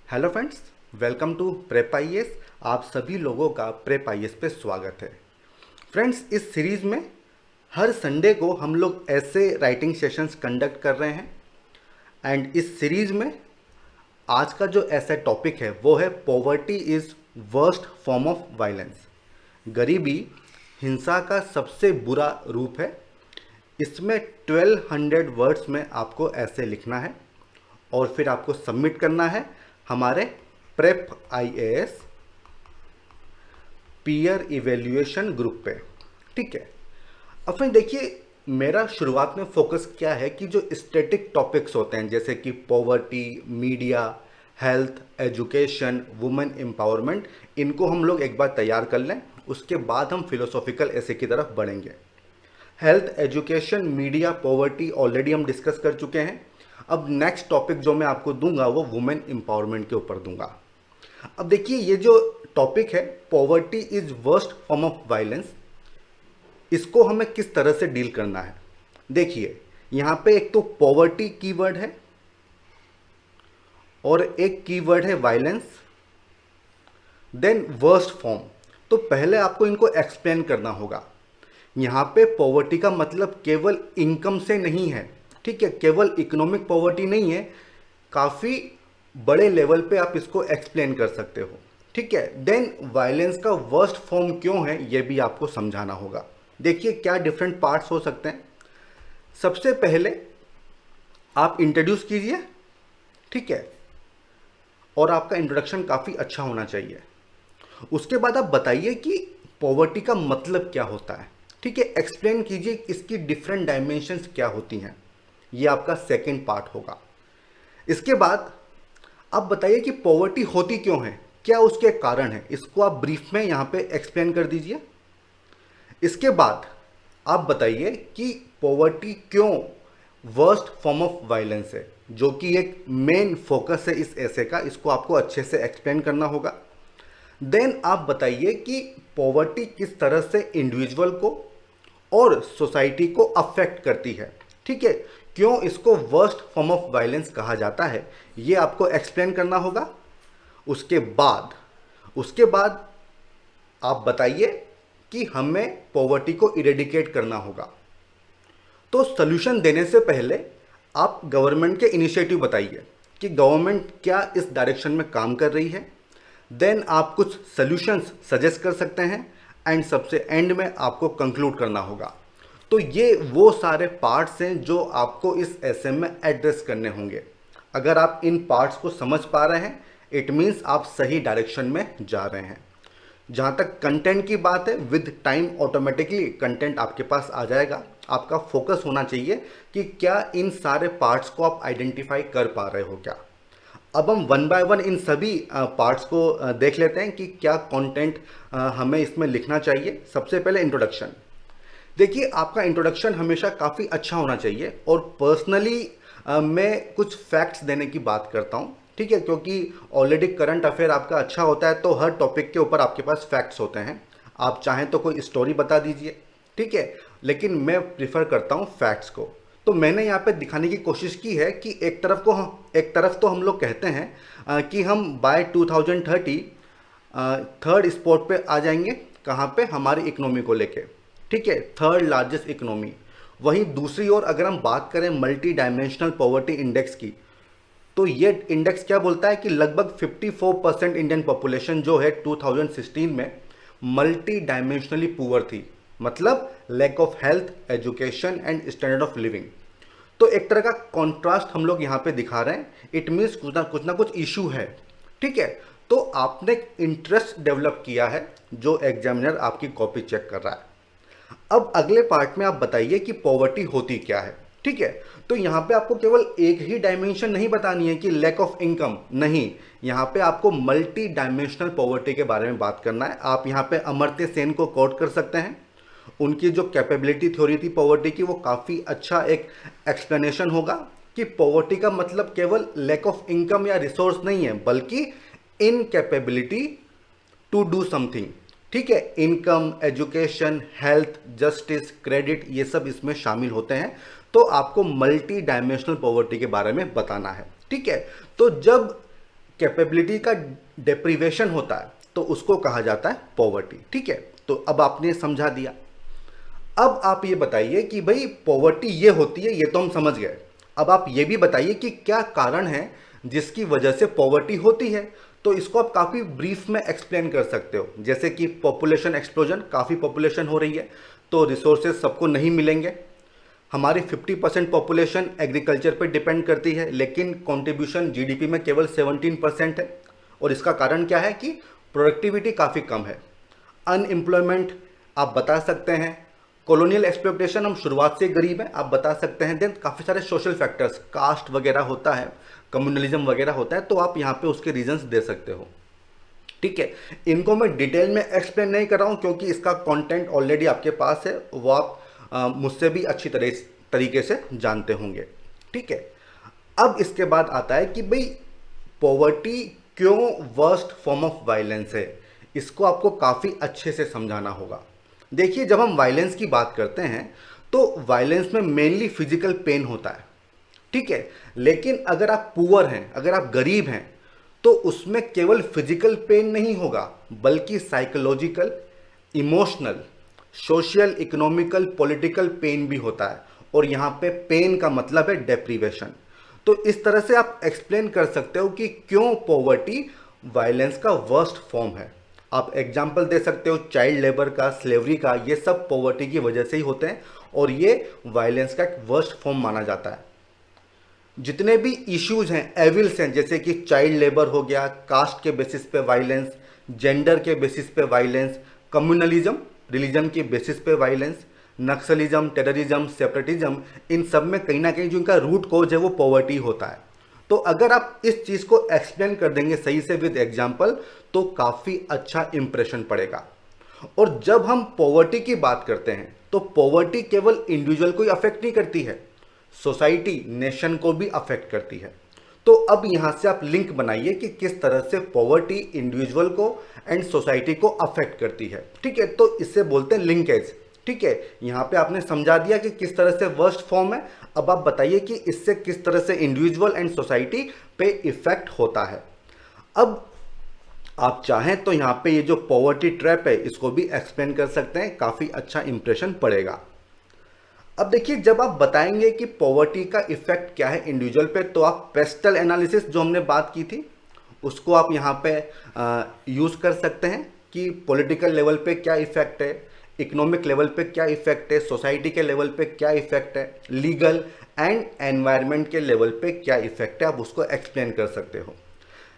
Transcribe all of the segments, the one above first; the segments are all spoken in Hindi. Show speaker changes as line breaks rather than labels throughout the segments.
Hello friends, welcome to prep IAS. आप सभी लोगों का प्रेप आईएएस पे स्वागत है। फ्रेंड्स, इस सीरीज़ में हर संडे को हम लोग ऐसे राइटिंग सेशंस कंडक्ट कर रहे हैं एंड इस सीरीज़ में आज का जो ऐसा टॉपिक है वो है poverty is worst form of violence. गरीबी हिंसा का सबसे बुरा रूप है। इसमें 1200 वर्ड्स में आपको ऐसे लिखना है और फिर आपको सबमिट करना है हमारे prep IAS peer evaluation group पे। ठीक है। अब फिर देखिए, मेरा शुरुआत में फोकस क्या है कि जो स्टैटिक टॉपिक्स होते हैं जैसे कि poverty, media, health, education, women empowerment, इनको हम लोग एक बार तैयार कर लें, उसके बाद हम फिलोसॉफिकल ऐसे की तरफ बढ़ेंगे। Health, education, media, poverty already हम डिस्कस कर चुके हैं। अब नेक्स्ट टॉपिक जो मैं आपको दूंगा वो वुमेन एम्पावरमेंट के ऊपर दूंगा। अब देखिए, ये जो टॉपिक है poverty is worst form of violence, इसको हमें किस तरह से डील करना है। देखिए, यहां पे एक तो पॉवर्टी कीवर्ड है और एक कीवर्ड है वायलेंस, देन वर्स्ट फॉर्म। तो पहले आपको इनको एक्सप्लेन करना होगा। यहां पे पॉवर्टी का मतलब केवल इनकम से नहीं है, ठीक है, केवल इकोनॉमिक पॉवर्टी नहीं है, काफ़ी बड़े लेवल पे आप इसको एक्सप्लेन कर सकते हो। ठीक है। देन वायलेंस का वर्स्ट फॉर्म क्यों है ये भी आपको समझाना होगा। देखिए क्या डिफरेंट पार्ट्स हो सकते हैं। सबसे पहले आप इंट्रोड्यूस कीजिए, ठीक है, और आपका इंट्रोडक्शन काफ़ी अच्छा होना चाहिए। उसके बाद आप बताइए कि पॉवर्टी का मतलब क्या होता है, ठीक है, एक्सप्लेन कीजिए इसकी डिफरेंट डायमेंशंस क्या होती हैं। ये आपका सेकंड पार्ट होगा। इसके बाद आप बताइए कि पॉवर्टी होती क्यों है, क्या उसके कारण है, इसको आप ब्रीफ में यहाँ पे एक्सप्लेन कर दीजिए। इसके बाद आप बताइए कि पॉवर्टी क्यों वर्स्ट फॉर्म ऑफ वायलेंस है, जो कि एक मेन फोकस है इस ऐसे का, इसको आपको अच्छे से एक्सप्लेन करना होगा। देन आप बताइए कि पॉवर्टी किस तरह से इंडिविजुअल को और सोसाइटी को अफेक्ट करती है, ठीक है, क्यों इसको वर्स्ट फॉर्म ऑफ वायलेंस कहा जाता है, ये आपको एक्सप्लेन करना होगा। उसके बाद आप बताइए कि हमें पॉवर्टी को इरेडिकेट करना होगा। तो सॉल्यूशन देने से पहले आप गवर्नमेंट के इनिशिएटिव बताइए कि गवर्नमेंट क्या इस डायरेक्शन में काम कर रही है। देन आप कुछ सॉल्यूशंस सजेस्ट कर सकते हैं एंड सबसे एंड में आपको कंक्लूड करना होगा। तो ये वो सारे पार्ट्स हैं जो आपको इस एसे में एड्रेस करने होंगे। अगर आप इन पार्ट्स को समझ पा रहे हैं, इट मीन्स आप सही डायरेक्शन में जा रहे हैं। जहाँ तक कंटेंट की बात है, विद टाइम ऑटोमेटिकली कंटेंट आपके पास आ जाएगा। आपका फोकस होना चाहिए कि क्या इन सारे पार्ट्स को आप आइडेंटिफाई कर पा रहे हो क्या। अब हम वन बाय वन इन सभी पार्ट्स को देख लेते हैं कि क्या कंटेंट हमें इसमें लिखना चाहिए। सबसे पहले इंट्रोडक्शन। देखिए, आपका इंट्रोडक्शन हमेशा काफ़ी अच्छा होना चाहिए और पर्सनली मैं कुछ फैक्ट्स देने की बात करता हूँ, ठीक है, क्योंकि ऑलरेडी करंट अफेयर आपका अच्छा होता है तो हर टॉपिक के ऊपर आपके पास फैक्ट्स होते हैं। आप चाहें तो कोई स्टोरी बता दीजिए, ठीक है, लेकिन मैं प्रिफर करता हूँ फैक्ट्स को। तो मैंने यहाँ पे दिखाने की कोशिश की है कि एक तरफ तो हम लोग कहते हैं कि हम बाय 2030 थर्ड स्पॉट पे आ जाएंगे, कहाँ पे, हमारी इकोनॉमी को लेके, ठीक है, थर्ड लार्जेस्ट इकोनॉमी। वहीं दूसरी ओर अगर हम बात करें मल्टी डायमेंशनल पॉवर्टी इंडेक्स की, तो ये इंडेक्स क्या बोलता है कि लगभग 54% इंडियन पॉपुलेशन जो है 2016 में मल्टी डायमेंशनली पुअर थी, मतलब lack of health, education and standard of living. तो एक तरह का कॉन्ट्रास्ट हम लोग यहाँ पे दिखा रहे हैं। इट मीन्स कुछ इशू है, ठीक है। तो आपने इंटरेस्ट डेवलप किया है जो एग्जामिनर आपकी कॉपी चेक कर रहा है। अब अगले पार्ट में आप बताइए कि पॉवर्टी होती क्या है, ठीक है। तो यहाँ पे आपको केवल एक ही डायमेंशन नहीं बतानी है कि लैक ऑफ इनकम, नहीं, यहाँ पे आपको मल्टी डायमेंशनल पॉवर्टी के बारे में बात करना है। आप यहाँ पे अमर्त्य सेन को कोट कर सकते हैं। उनकी जो कैपेबिलिटी थ्योरी थी पॉवर्टी की, वो काफ़ी अच्छा एक एक्सप्लेनेशन होगा कि पॉवर्टी का मतलब केवल लैक ऑफ इनकम या रिसोर्स नहीं है, बल्कि इनकैपेबिलिटी टू डू समथिंग, ठीक है। Income, education, health, justice, credit, ये सब इसमें शामिल होते हैं। तो आपको मल्टी डायमेंशनल पॉवर्टी के बारे में बताना है, ठीक है। तो जब कैपेबिलिटी का डेप्रीवेशन होता है तो उसको कहा जाता है पॉवर्टी। ठीक है, तो अब आपने समझा दिया। अब आप ये बताइए कि भाई पॉवर्टी ये होती है, ये तो हम समझ गए। अब आप ये भी बताइए कि क्या कारण है जिसकी वजह से पॉवर्टी होती है। तो इसको आप काफ़ी ब्रीफ में एक्सप्लेन कर सकते हो, जैसे कि पॉपुलेशन एक्सप्लोजन, काफ़ी पॉपुलेशन हो रही है तो रिसोर्सेज सबको नहीं मिलेंगे। हमारी 50% पॉपुलेशन एग्रीकल्चर पर डिपेंड करती है, लेकिन कंट्रीब्यूशन जीडीपी में केवल 17% है। और इसका कारण क्या है कि प्रोडक्टिविटी काफ़ी कम है। अनएम्प्लॉयमेंट आप बता सकते हैं। कॉलोनियल एक्सप्लॉयटेशन, हम शुरुआत से गरीब हैं, आप बता सकते हैं। देन काफ़ी सारे सोशल फैक्टर्स, कास्ट वगैरह होता है, कम्युनलिज्म वगैरह होता है, तो आप यहाँ पे उसके रीजंस दे सकते हो। ठीक है, इनको मैं डिटेल में एक्सप्लेन नहीं कर रहा हूँ क्योंकि इसका कंटेंट ऑलरेडी आपके पास है, वो आप मुझसे भी अच्छी तरीके से जानते होंगे। ठीक है, अब इसके बाद आता है कि भाई पॉवर्टी क्यों वर्स्ट फॉर्म ऑफ वायलेंस है। इसको आपको काफ़ी अच्छे से समझाना होगा। देखिए, जब हम वायलेंस की बात करते हैं तो वायलेंस में मेनली फिजिकल पेन होता है। ठीक है, लेकिन अगर आप पुअर हैं, अगर आप गरीब हैं, तो उसमें केवल फिजिकल पेन नहीं होगा बल्कि psychological, emotional, social, economical, political pain भी होता है। और यहाँ पे पेन का मतलब है डेप्रीवेशन। तो इस तरह से आप एक्सप्लेन कर सकते हो कि क्यों पॉवर्टी वायलेंस का वर्स्ट फॉर्म है। आप एग्जाम्पल दे सकते हो चाइल्ड लेबर का, स्लेवरी का, ये सब पॉवर्टी की वजह से ही होते हैं और ये वायलेंस का एक वर्स्ट फॉर्म माना जाता है। जितने भी इश्यूज हैं, एविल्स हैं, जैसे कि चाइल्ड लेबर हो गया, कास्ट के बेसिस पे वायलेंस, जेंडर के बेसिस पे वायलेंस, कम्युनलिज्म, रिलीजन के बेसिस पे वायलेंस, नक्सलिज्म, टेररिज्म, सेपरेटिज्म, इन सब में कहीं ना कहीं जो इनका रूट कोज है वो पॉवर्टी होता है। तो अगर आप इस चीज़ को एक्सप्लेन कर देंगे सही से विद एग्जाम्पल तो काफ़ी अच्छा इंप्रेशन पड़ेगा। और जब हम पॉवर्टी की बात करते हैं तो पॉवर्टी केवल इंडिविजुअल को ही अफेक्ट नहीं करती है, सोसाइटी, नेशन को भी अफेक्ट करती है। तो अब यहां से आप लिंक बनाइए कि किस तरह से पॉवर्टी इंडिविजुअल को एंड सोसाइटी को अफेक्ट करती है। ठीक है, तो इससे बोलते हैं लिंकेज। ठीक है, यहां पे आपने समझा दिया कि किस तरह से वर्स्ट फॉर्म है। अब आप बताइए कि इससे किस तरह से इंडिविजुअल एंड सोसाइटी पे इफेक्ट होता है। अब आप चाहें तो यहां पे ये जो पॉवर्टी ट्रैप है इसको भी एक्सप्लेन कर सकते हैं, काफी अच्छा इंप्रेशन पड़ेगा। अब देखिए, जब आप बताएंगे कि पॉवर्टी का इफेक्ट क्या है इंडिविजुअल पे, तो आप पेस्टल एनालिसिस जो हमने बात की थी उसको आप यहाँ पे यूज़ कर सकते हैं कि पॉलिटिकल लेवल पे क्या इफेक्ट है, इकोनॉमिक लेवल पे क्या इफेक्ट है, सोसाइटी के लेवल पे क्या इफेक्ट है, लीगल एंड एनवायरनमेंट के लेवल पे क्या इफेक्ट है, आप उसको एक्सप्लेन कर सकते हो।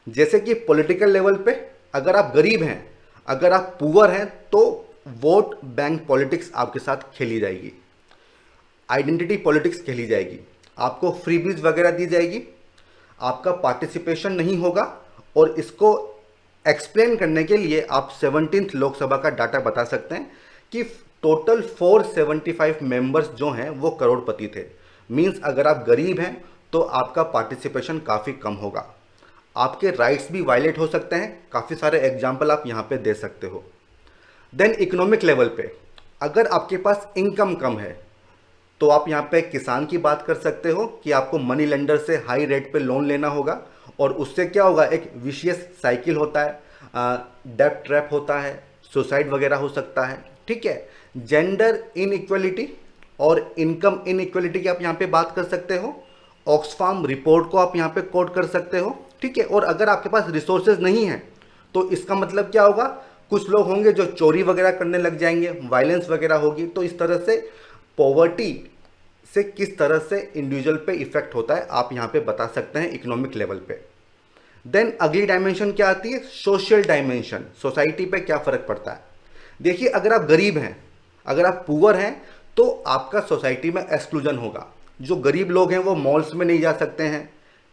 जैसे कि पॉलिटिकल लेवल पे अगर आप गरीब हैं, अगर आप पुअर हैं, तो वोट बैंक पॉलिटिक्स आपके साथ खेली जाएगी, आइडेंटिटी पॉलिटिक्स खेली जाएगी, आपको फ्रीबीज वगैरह दी जाएगी, आपका पार्टिसिपेशन नहीं होगा। और इसको एक्सप्लेन करने के लिए आप 17th लोकसभा का डाटा बता सकते हैं कि टोटल 475 मेंबर्स जो हैं वो करोड़पति थे। मींस अगर आप गरीब हैं तो आपका पार्टिसिपेशन काफ़ी कम होगा, आपके राइट्स भी वायलेट हो सकते हैं। काफ़ी सारे एग्जाम्पल आप यहाँ पे दे सकते हो। देन इकोनॉमिक लेवल पे अगर आपके पास इनकम कम है तो आप यहाँ पे किसान की बात कर सकते हो कि आपको मनी लेंडर से हाई रेट पे लोन लेना होगा और उससे क्या होगा, एक विशियस साइकिल होता है, डेब्ट ट्रैप होता है, सुसाइड वगैरह हो सकता है। ठीक है, जेंडर इनइक्वलिटी और इनकम इनइक्वलिटी की आप यहाँ पे बात कर सकते हो। ऑक्सफाम रिपोर्ट को आप यहाँ पे कोट कर सकते हो। ठीक है, और अगर आपके पास रिसोर्सेज नहीं है तो इसका मतलब क्या होगा, कुछ लोग होंगे जो चोरी वगैरह करने लग जाएंगे, वायलेंस वगैरह होगी। तो इस तरह से पॉवर्टी से किस तरह से इंडिविजुअल पे इफेक्ट होता है आप यहाँ पे बता सकते हैं इकोनॉमिक लेवल पे। देन अगली डायमेंशन क्या आती है, सोशल डायमेंशन, सोसाइटी पे क्या फर्क पड़ता है। देखिए, अगर आप गरीब हैं, अगर आप पुअर हैं तो आपका सोसाइटी में एक्सक्लूजन होगा। जो गरीब लोग हैं वो मॉल्स में नहीं जा सकते हैं,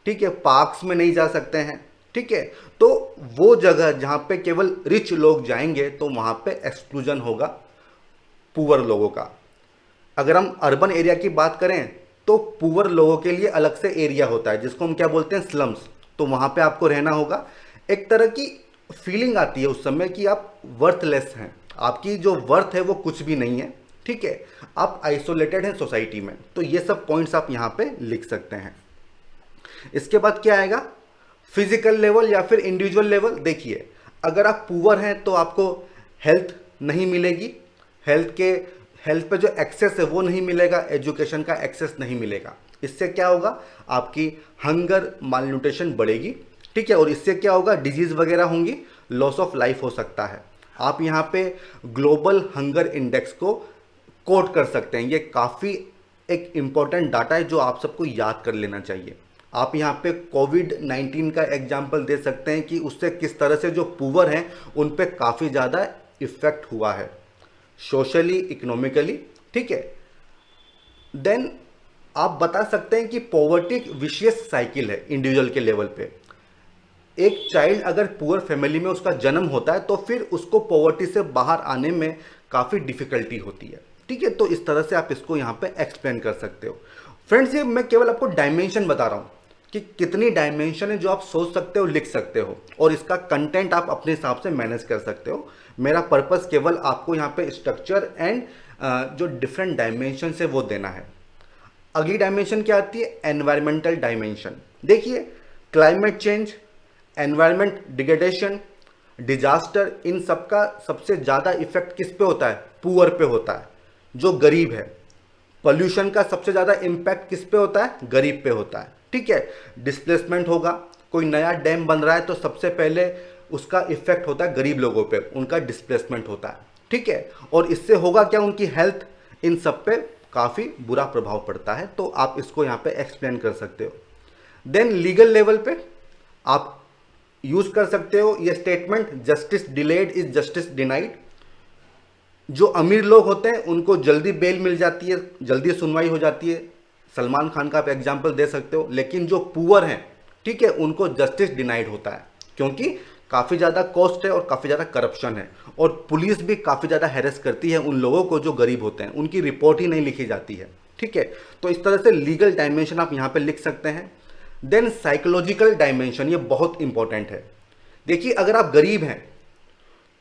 ठीक है, पार्क्स में नहीं जा सकते हैं। ठीक है, तो वो जगह जहाँ पे केवल रिच लोग जाएंगे तो वहाँ पे एक्सक्लूजन होगा पुअर लोगों का। अगर हम अर्बन एरिया की बात करें तो पुअर लोगों के लिए अलग से एरिया होता है जिसको हम क्या बोलते हैं, स्लम्स। तो वहाँ पे आपको रहना होगा। एक तरह की फीलिंग आती है उस समय कि आप वर्थलेस हैं, आपकी जो वर्थ है वो कुछ भी नहीं है। ठीक है, आप आइसोलेटेड हैं सोसाइटी में। तो ये सब पॉइंट्स आप यहाँ पे लिख सकते हैं। इसके बाद क्या आएगा, फिजिकल लेवल या फिर इंडिविजुअल लेवल, देखिए अगर आप पुअर हैं तो आपको हेल्थ नहीं मिलेगी, हेल्थ पे जो एक्सेस है वो नहीं मिलेगा, एजुकेशन का एक्सेस नहीं मिलेगा। इससे क्या होगा, आपकी हंगर मालन्यूट्रिशन बढ़ेगी, ठीक है, और इससे क्या होगा, डिजीज वगैरह होंगी, लॉस ऑफ लाइफ हो सकता है। आप यहाँ पे ग्लोबल हंगर इंडेक्स को कोट कर सकते हैं, ये काफ़ी एक इम्पॉर्टेंट डाटा है जो आप सबको याद कर लेना चाहिए। आप यहाँ पे कोविड-19 का एग्जाम्पल दे सकते हैं कि उससे किस तरह से जो पुअर हैं उन पे काफ़ी ज़्यादा इफेक्ट हुआ है सोशली, इकोनॉमिकली, ठीक है। देन आप बता सकते हैं कि पॉवर्टी एक विशियस साइकिल है इंडिविजुअल के लेवल पे। एक चाइल्ड अगर पुअर फैमिली में उसका जन्म होता है तो फिर उसको पॉवर्टी से बाहर आने में काफ़ी डिफिकल्टी होती है, ठीक है। तो इस तरह से आप इसको यहाँ पे एक्सप्लेन कर सकते हो। फ्रेंड्स, ये मैं केवल आपको डायमेंशन बता रहा हूँ कि कितनी डायमेंशन है जो आप सोच सकते हो, लिख सकते हो, और इसका कंटेंट आप अपने हिसाब से मैनेज कर सकते हो। मेरा पर्पस केवल आपको यहाँ पे स्ट्रक्चर एंड जो डिफरेंट डायमेंशन है वो देना है। अगली डायमेंशन क्या आती है, एनवायरमेंटल डायमेंशन। देखिए climate change, environment degradation, disaster, इन सब का सबसे ज़्यादा इफेक्ट किस पे होता है, पुअर पे होता है, जो गरीब है। पोल्यूशन का सबसे ज़्यादा इम्पैक्ट किस पे होता है, गरीब पे होता है, ठीक है। डिस्प्लेसमेंट होगा, कोई नया डैम बन रहा है तो सबसे पहले उसका इफेक्ट होता है गरीब लोगों पे, उनका डिस्प्लेसमेंट होता है, ठीक है। और इससे होगा क्या, उनकी हेल्थ, इन सब पे काफ़ी बुरा प्रभाव पड़ता है। तो आप इसको यहाँ पे एक्सप्लेन कर सकते हो। देन लीगल लेवल पे आप यूज कर सकते हो ये statement, justice delayed is justice denied. जो अमीर लोग होते हैं उनको जल्दी बेल मिल जाती है, जल्दी सुनवाई हो जाती है, सलमान खान का आप एग्जाम्पल दे सकते हो। लेकिन जो पुअर हैं, ठीक है, उनको जस्टिस डिनाइड होता है, क्योंकि काफ़ी ज़्यादा कॉस्ट है और काफ़ी ज़्यादा करप्शन है, और पुलिस भी काफ़ी ज़्यादा हैरेस करती है उन लोगों को जो गरीब होते हैं, उनकी रिपोर्ट ही नहीं लिखी जाती है, ठीक है। तो इस तरह से लीगल डायमेंशन आप यहाँ पे लिख सकते हैं। देन साइकोलॉजिकल डायमेंशन, ये बहुत इंपॉर्टेंट है। देखिए अगर आप गरीब हैं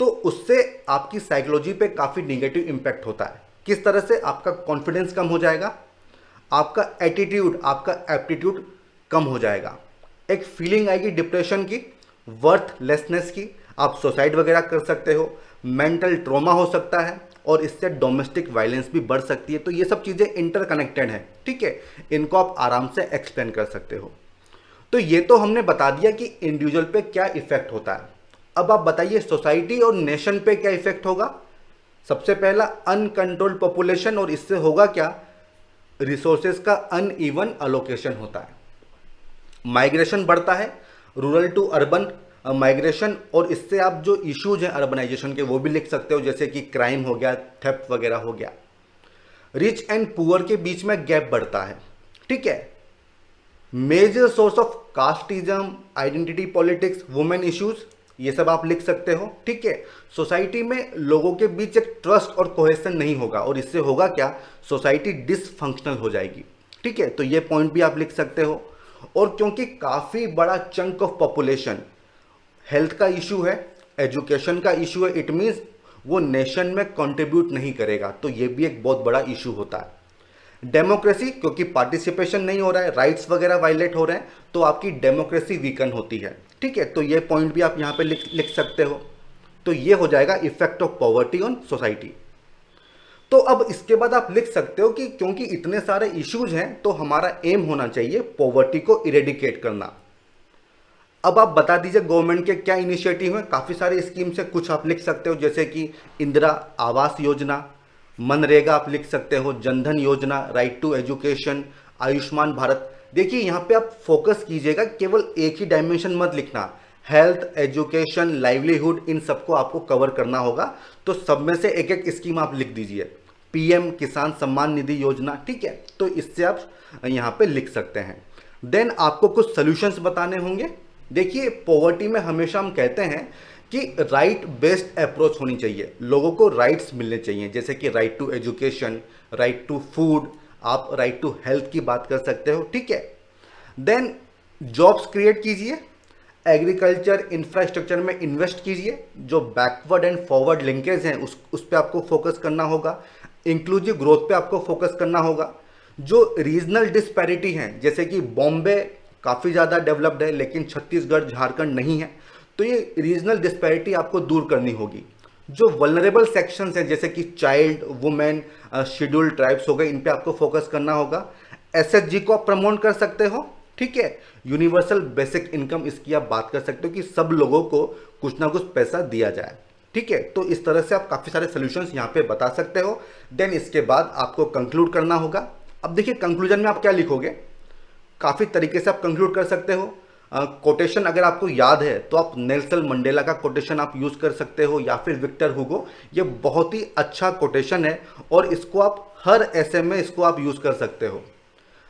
तो उससे आपकी साइकोलॉजी पे काफ़ी निगेटिव इम्पैक्ट होता है। किस तरह से, आपका कॉन्फिडेंस कम हो जाएगा, आपका एटीट्यूड, आपका एप्टीट्यूड कम हो जाएगा, एक फीलिंग आएगी डिप्रेशन की, वर्थलेसनेस की, आप सुसाइड वगैरह कर सकते हो, मेंटल ट्रॉमा हो सकता है, और इससे डोमेस्टिक वायलेंस भी बढ़ सकती है। तो ये सब चीज़ें इंटरकनेक्टेड हैं, ठीक है, इनको आप आराम से एक्सप्लेन कर सकते हो। तो ये तो हमने बता दिया कि इंडिविजुअल पे क्या इफेक्ट होता है। अब आप बताइए सोसाइटी और नेशन पे क्या इफेक्ट होगा। सबसे पहला अनकंट्रोल्ड पॉपुलेशन, और इससे होगा क्या, रिसोर्सेज का अनइवन अलोकेशन होता है, माइग्रेशन बढ़ता है, रूरल टू अर्बन माइग्रेशन, और इससे आप जो इश्यूज हैं अर्बनाइजेशन के वो भी लिख सकते हो, जैसे कि क्राइम हो गया, थेफ्ट वगैरह हो गया। रिच एंड पुअर के बीच में गैप बढ़ता है, ठीक है। Major source of casteism, identity politics, women issues, ये सब आप लिख सकते हो, ठीक है। सोसाइटी में लोगों के बीच एक ट्रस्ट और कोहेशन नहीं होगा, और इससे होगा क्या, सोसाइटी डिसफंक्शनल हो जाएगी, ठीक है। तो ये पॉइंट भी आप लिख सकते हो। और क्योंकि काफ़ी बड़ा चंक ऑफ पॉपुलेशन हेल्थ का इशू है, एजुकेशन का इशू है, इट मीन्स वो नेशन में कंट्रीब्यूट नहीं करेगा, तो ये भी एक बहुत बड़ा इशू होता है। डेमोक्रेसी, क्योंकि पार्टिसिपेशन नहीं हो रहा है, राइट्स वगैरह वायलेट हो रहे हैं, तो आपकी डेमोक्रेसी वीकन होती है, ठीक है। तो ये पॉइंट भी आप यहाँ पे लिख सकते हो। तो ये हो जाएगा effect of poverty on society. तो अब इसके बाद आप लिख सकते हो कि क्योंकि इतने सारे इश्यूज हैं तो हमारा एम होना चाहिए पॉवर्टी को इरेडिकेट करना। अब आप बता दीजिए गवर्नमेंट के क्या इनिशिएटिव हैं। काफ़ी सारे स्कीम से कुछ आप लिख सकते हो, जैसे कि इंदिरा आवास योजना, मनरेगा आप लिख सकते हो, Jan Dhan Yojana, right to education, Ayushman Bharat. देखिए यहाँ पे आप फोकस कीजिएगा, केवल एक ही डायमेंशन मत लिखना, हेल्थ, एजुकेशन, लाइवलीहुड, इन सबको आपको कवर करना होगा। तो सब में से एक एक स्कीम आप लिख दीजिए। पीएम किसान सम्मान निधि योजना, ठीक है, तो इससे आप यहाँ पे लिख सकते हैं। देन आपको कुछ सोल्यूशंस बताने होंगे। देखिए पॉवर्टी में हमेशा हम कहते हैं कि राइट बेस्ड अप्रोच होनी चाहिए, लोगों को राइट्स मिलने चाहिए, जैसे कि right to education, right to food, आप राइट टू हेल्थ की बात कर सकते हो, ठीक है। देन जॉब्स क्रिएट कीजिए, एग्रीकल्चर इंफ्रास्ट्रक्चर में इन्वेस्ट कीजिए, जो बैकवर्ड एंड फॉरवर्ड लिंकेज हैं उस पर आपको फोकस करना होगा। इंक्लूसिव ग्रोथ पे आपको फोकस करना होगा। जो रीजनल डिस्पैरिटी हैं, जैसे कि बॉम्बे काफ़ी ज़्यादा डेवलप्ड है लेकिन छत्तीसगढ़ झारखंड नहीं है। तो ये रीजनल डिस्पैरिटी आपको दूर करनी होगी। जो वल्नरेबल सेक्शंस हैं जैसे कि चाइल्ड, वुमेन, शेड्यूल्ड ट्राइब्स हो गए, इन पे आपको फोकस करना होगा। एसएचजी को आप प्रमोट कर सकते हो, ठीक है। यूनिवर्सल बेसिक इनकम, इसकी आप बात कर सकते हो कि सब लोगों को कुछ ना कुछ पैसा दिया जाए, ठीक है। तो इस तरह से आप काफ़ी सारे सोल्यूशंस यहाँ पे बता सकते हो। देन इसके बाद आपको कंक्लूड करना होगा। अब देखिए कंक्लूजन में आप क्या लिखोगे, काफ़ी तरीके से आप कंक्लूड कर सकते हो। कोटेशन अगर आपको याद है तो आप नेल्सन मंडेला का कोटेशन आप यूज़ कर सकते हो, या फिर विक्टर हुगो। ये बहुत ही अच्छा कोटेशन है और इसको आप हर ऐसे में इसको आप यूज़ कर सकते हो।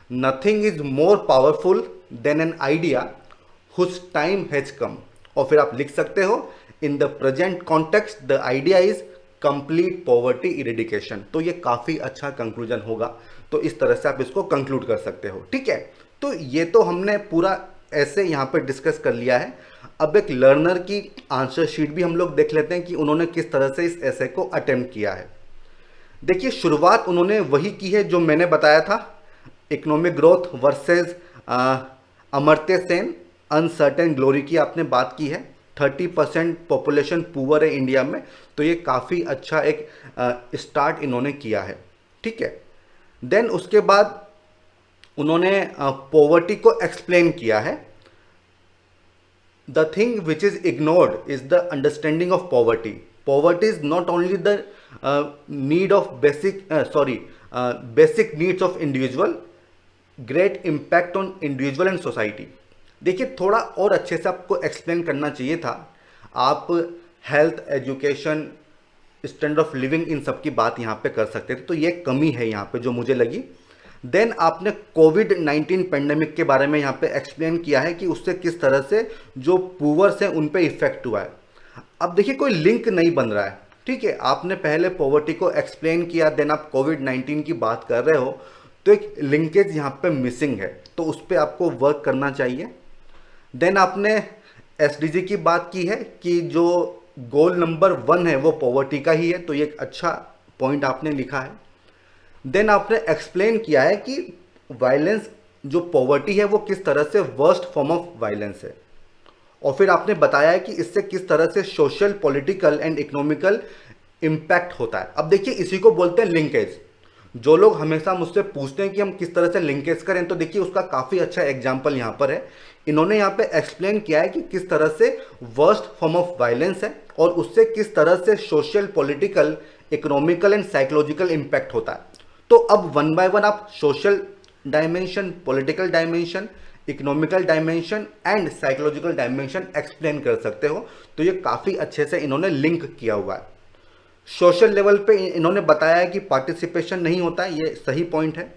Nothing is more powerful than an idea whose time has come. और फिर आप लिख सकते हो in the present context the idea is complete poverty eradication. तो ये काफ़ी अच्छा कंक्लूजन होगा। तो इस तरह से आप इसको कंक्लूड कर सकते हो, ठीक है। तो ये तो हमने पूरा ऐसे यहाँ पे डिस्कस कर लिया है। अब एक लर्नर की आंसर शीट भी हम लोग देख लेते हैं कि उन्होंने किस तरह से इस ऐसे को अटेम्प्ट किया है। देखिए शुरुआत उन्होंने वही की है जो मैंने बताया था, economic growth versus Amartya Sen uncertain glory की आपने बात की है। 30% पॉपुलेशन पुअर है इंडिया में, तो ये काफ़ी अच्छा एक स्टार्ट इन्होंने किया है, ठीक है। देन उसके बाद उन्होंने पॉवर्टी को एक्सप्लेन किया है। The thing which is ignored is the understanding of poverty. Poverty is not only the need of basic needs of individual, great impact on individual and society. देखिए थोड़ा और अच्छे से आपको एक्सप्लेन करना चाहिए था। आप health, education, standard of living, इन सब की बात यहाँ पे कर सकते थे। तो ये कमी है यहाँ पे जो मुझे लगी। देन आपने कोविड-19 पेंडेमिक के बारे में यहाँ पे एक्सप्लेन किया है कि उससे किस तरह से जो पुअर्स हैं उन पे इफेक्ट हुआ है। अब देखिए कोई लिंक नहीं बन रहा है, ठीक है। आपने पहले पॉवर्टी को एक्सप्लेन किया, देन आप कोविड-19 की बात कर रहे हो, तो एक लिंकेज यहाँ पे मिसिंग है, तो उस पर आपको वर्क करना चाहिए। देन आपने एसडीजी की बात की है कि जो गोल नंबर 1 है वो पॉवर्टी का ही है, तो ये एक अच्छा पॉइंट आपने लिखा है। देन आपने एक्सप्लेन किया है कि वायलेंस, जो पॉवर्टी है वो किस तरह से वर्स्ट फॉर्म ऑफ वायलेंस है, और फिर आपने बताया है कि इससे किस तरह से social, political and economical impact होता है। अब देखिए इसी को बोलते हैं लिंकेज। जो लोग हमेशा मुझसे पूछते हैं कि हम किस तरह से लिंकेज करें, तो देखिए उसका काफ़ी अच्छा एग्जाम्पल यहाँ पर है। इन्होंने यहाँ पे एक्सप्लेन किया है कि किस तरह से वर्स्ट फॉर्म ऑफ वायलेंस है और उससे किस तरह से social, political, economical and psychological impact होता है। तो अब वन बाय वन आप social dimension, political dimension, economical dimension and psychological dimension explain कर सकते हो। तो ये काफ़ी अच्छे से इन्होंने लिंक किया हुआ है। सोशल लेवल पे इन्होंने बताया है कि पार्टिसिपेशन नहीं होता है, ये सही पॉइंट है।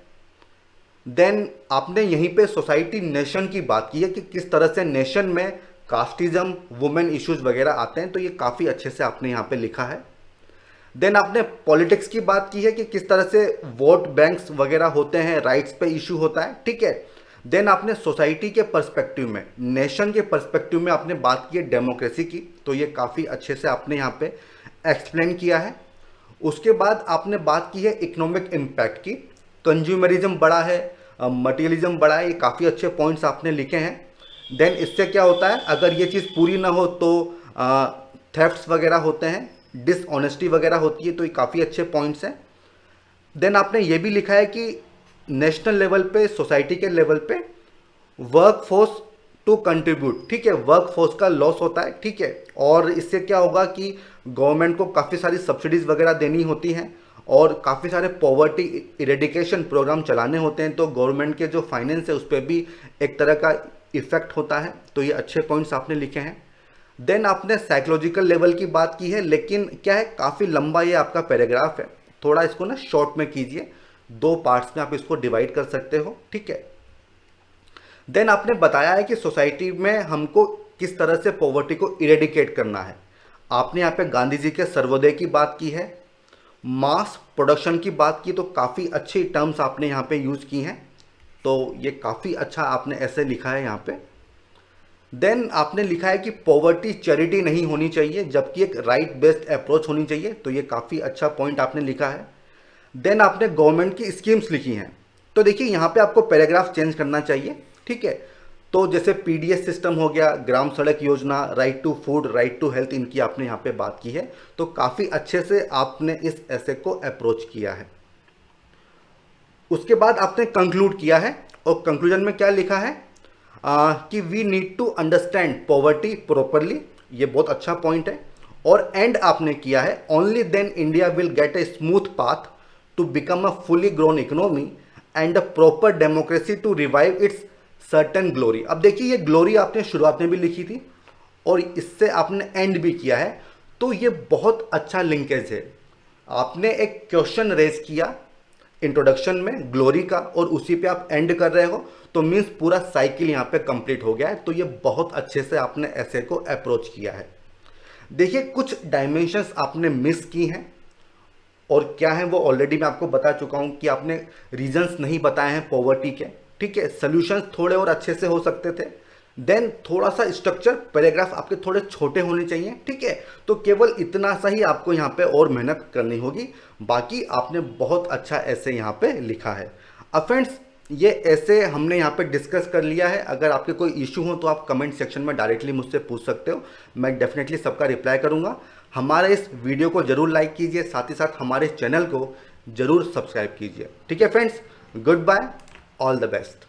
देन आपने यहीं पे सोसाइटी, नेशन की बात की है कि किस तरह से नेशन में कास्टिज्म, वुमेन इश्यूज वगैरह आते हैं, तो ये काफ़ी अच्छे से आपने यहाँ पे लिखा है। देन आपने पॉलिटिक्स की बात की है कि किस तरह से वोट बैंक्स वगैरह होते हैं, राइट्स पे इशू होता है, ठीक है। देन आपने सोसाइटी के पर्सपेक्टिव में, नेशन के पर्सपेक्टिव में आपने बात की है डेमोक्रेसी की, तो ये काफ़ी अच्छे से आपने यहाँ पे एक्सप्लेन किया है। उसके बाद आपने बात की है इकोनॉमिक इम्पैक्ट की। कंज्यूमरिज्म बढ़ा है, मटीरियलिज्म बढ़ा है, ये काफ़ी अच्छे पॉइंट्स आपने लिखे हैं। देन इससे क्या होता है, अगर ये चीज़ पूरी ना हो तो थेफ्ट्स वगैरह होते हैं, डिसऑनेस्टी वगैरह होती है, तो ये काफ़ी अच्छे पॉइंट्स हैं। देन आपने ये भी लिखा है कि नेशनल लेवल पे, सोसाइटी के लेवल पे वर्क फोर्स टू कंट्रीब्यूट, ठीक है, वर्क फोर्स का लॉस होता है, ठीक है। और इससे क्या होगा कि गवर्नमेंट को काफ़ी सारी सब्सिडीज़ वगैरह देनी होती हैं और काफ़ी सारे पॉवर्टी इरेडिकेशन प्रोग्राम चलाने होते हैं, तो गवर्नमेंट के जो फाइनेंस है उस पर भी एक तरह का इफेक्ट होता है। तो ये अच्छे पॉइंट्स आपने लिखे हैं। देन आपने साइकोलॉजिकल लेवल की बात की है, लेकिन क्या है, काफ़ी लंबा ये आपका पैराग्राफ है, थोड़ा इसको ना शॉर्ट में कीजिए, 2 पार्ट्स में आप इसको डिवाइड कर सकते हो, ठीक है। देन आपने बताया है कि सोसाइटी में हमको किस तरह से पॉवर्टी को इरेडिकेट करना है। आपने यहाँ पे गांधी जी के सर्वोदय की बात की है, मास प्रोडक्शन की बात की, तो काफ़ी अच्छी टर्म्स आपने यहाँ पे यूज़ की हैं, तो ये काफ़ी अच्छा आपने ऐसे लिखा है यहाँ पे। देन आपने लिखा है कि पॉवर्टी चैरिटी नहीं होनी चाहिए, जबकि एक राइट बेस्ड अप्रोच होनी चाहिए, तो ये काफ़ी अच्छा पॉइंट आपने लिखा है। देन आपने गवर्नमेंट की स्कीम्स लिखी हैं, तो देखिए यहाँ पे आपको पैराग्राफ चेंज करना चाहिए, ठीक है। तो जैसे पीडीएस सिस्टम हो गया, Gram Sadak Yojana, right to food, right to health, इनकी आपने यहाँ पे बात की है। तो काफ़ी अच्छे से आपने इस ऐसे को अप्रोच किया है। उसके बाद आपने कंक्लूड किया है और कंक्लूजन में क्या लिखा है कि we need to understand poverty properly, ये बहुत अच्छा पॉइंट है। और एंड आपने किया है only then India will get a smooth path to become a fully grown economy and a proper democracy to revive its certain glory. अब देखिए, ये ग्लोरी आपने शुरुआत में भी लिखी थी और इससे आपने एंड भी किया है, तो ये बहुत अच्छा लिंकेज है। आपने एक क्वेश्चन रेज किया इंट्रोडक्शन में ग्लोरी का और उसी पे आप एंड कर रहे हो, तो मीन्स पूरा साइकिल यहाँ पे कंप्लीट हो गया है। तो ये बहुत अच्छे से आपने ऐसे को अप्रोच किया है। देखिए, कुछ डायमेंशंस आपने मिस की हैं और क्या है वो ऑलरेडी मैं आपको बता चुका हूँ कि आपने रीजंस नहीं बताए हैं पॉवर्टी के, ठीक है। सॉल्यूशंस थोड़े और अच्छे से हो सकते थे। देन थोड़ा सा स्ट्रक्चर, पैराग्राफ आपके थोड़े छोटे होने चाहिए, ठीक है। तो केवल इतना सा ही आपको यहाँ पे और मेहनत करनी होगी, बाकी आपने बहुत अच्छा ऐसे यहाँ पे लिखा है। अब फ्रेंड्स, ये ऐसे हमने यहाँ पे डिस्कस कर लिया है। अगर आपके कोई इशू हो तो आप कमेंट सेक्शन में डायरेक्टली मुझसे पूछ सकते हो, मैं डेफिनेटली सबका रिप्लाई करूँगा। हमारे इस वीडियो को जरूर लाइक कीजिए, साथ ही साथ हमारे चैनल को जरूर सब्सक्राइब कीजिए, ठीक है friends. Good bye, all the best.